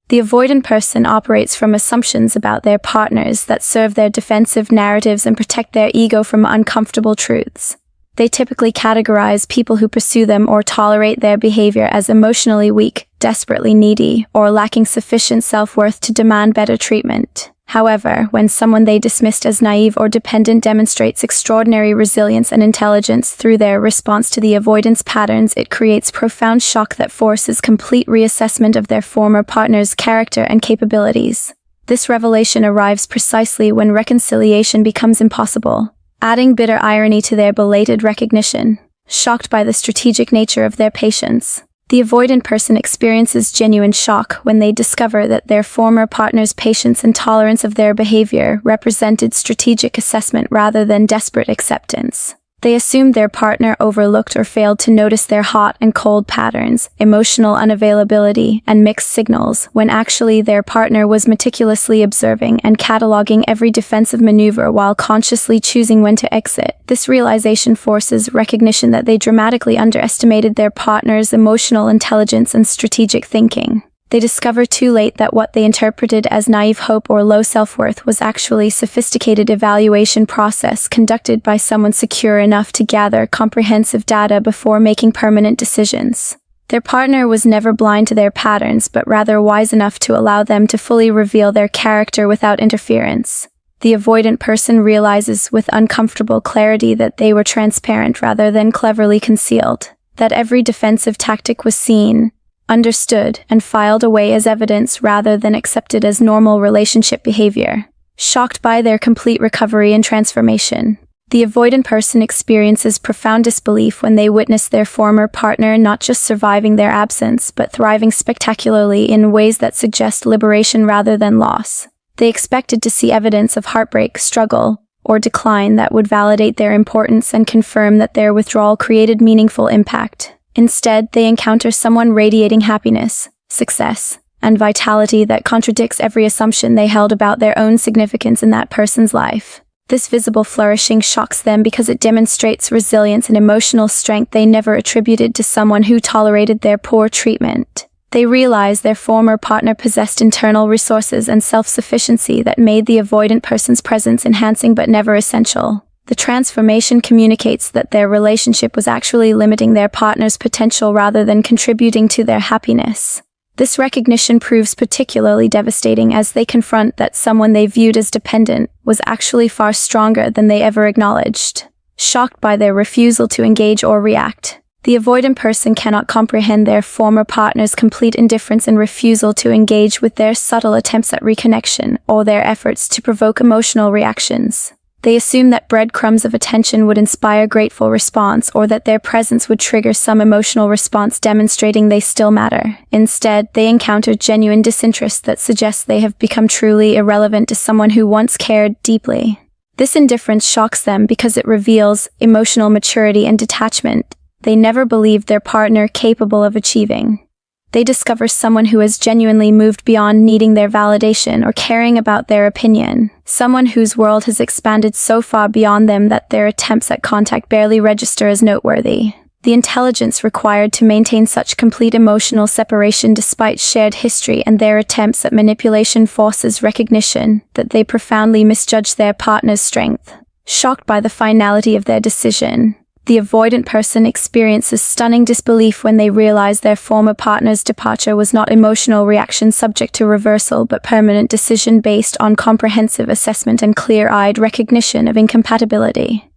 The avoidant person operates from assumptions about their partners that serve their defensive narratives and protect their ego from uncomfortable truths. They typically categorize people who pursue them or tolerate their behavior as emotionally weak, desperately needy, or lacking sufficient self-worth to demand better treatment. However, when someone they dismissed as naive or dependent demonstrates extraordinary resilience and intelligence through their response to the avoidance patterns, it creates profound shock that forces complete reassessment of their former partner's character and capabilities. This revelation arrives precisely when reconciliation becomes impossible, adding bitter irony to their belated recognition. Shocked by the strategic nature of their patience, the avoidant person experiences genuine shock when they discover that their former partner's patience and tolerance of their behavior represented strategic assessment rather than desperate acceptance. They assumed their partner overlooked or failed to notice their hot and cold patterns, emotional unavailability, and mixed signals, when actually their partner was meticulously observing and cataloging every defensive maneuver while consciously choosing when to exit. This realization forces recognition that they dramatically underestimated their partner's emotional intelligence and strategic thinking. They discover too late that what they interpreted as naive hope or low self-worth was actually sophisticated evaluation process conducted by someone secure enough to gather comprehensive data before making permanent decisions. Their partner was never blind to their patterns, but rather wise enough to allow them to fully reveal their character without interference. The avoidant person realizes with uncomfortable clarity that they were transparent rather than cleverly concealed, that every defensive tactic was seen, understood, and filed away as evidence rather than accepted as normal relationship behavior. Shocked by their complete recovery and transformation, the avoidant person experiences profound disbelief when they witness their former partner not just surviving their absence but thriving spectacularly in ways that suggest liberation rather than loss. They expected to see evidence of heartbreak, struggle, or decline that would validate their importance and confirm that their withdrawal created meaningful impact. Instead, they encounter someone radiating happiness, success, and vitality that contradicts every assumption they held about their own significance in that person's life. This visible flourishing shocks them because it demonstrates resilience and emotional strength they never attributed to someone who tolerated their poor treatment. They realize their former partner possessed internal resources and self-sufficiency that made the avoidant person's presence enhancing but never essential. The transformation communicates that their relationship was actually limiting their partner's potential rather than contributing to their happiness. This recognition proves particularly devastating as they confront that someone they viewed as dependent was actually far stronger than they ever acknowledged. Shocked by their refusal to engage or react, the avoidant person cannot comprehend their former partner's complete indifference and refusal to engage with their subtle attempts at reconnection or their efforts to provoke emotional reactions. They assume that breadcrumbs of attention would inspire grateful response or that their presence would trigger some emotional response demonstrating they still matter. Instead, they encounter genuine disinterest that suggests they have become truly irrelevant to someone who once cared deeply. This indifference shocks them because it reveals emotional maturity and detachment they never believed their partner capable of achieving. They discover someone who has genuinely moved beyond needing their validation or caring about their opinion, someone whose world has expanded so far beyond them that their attempts at contact barely register as noteworthy. The intelligence required to maintain such complete emotional separation despite shared history and their attempts at manipulation forces recognition that they profoundly misjudged their partner's strength. Shocked by the finality of their decision, the avoidant person experiences stunning disbelief when they realize their former partner's departure was not emotional reaction subject to reversal but permanent decision based on comprehensive assessment and clear-eyed recognition of incompatibility.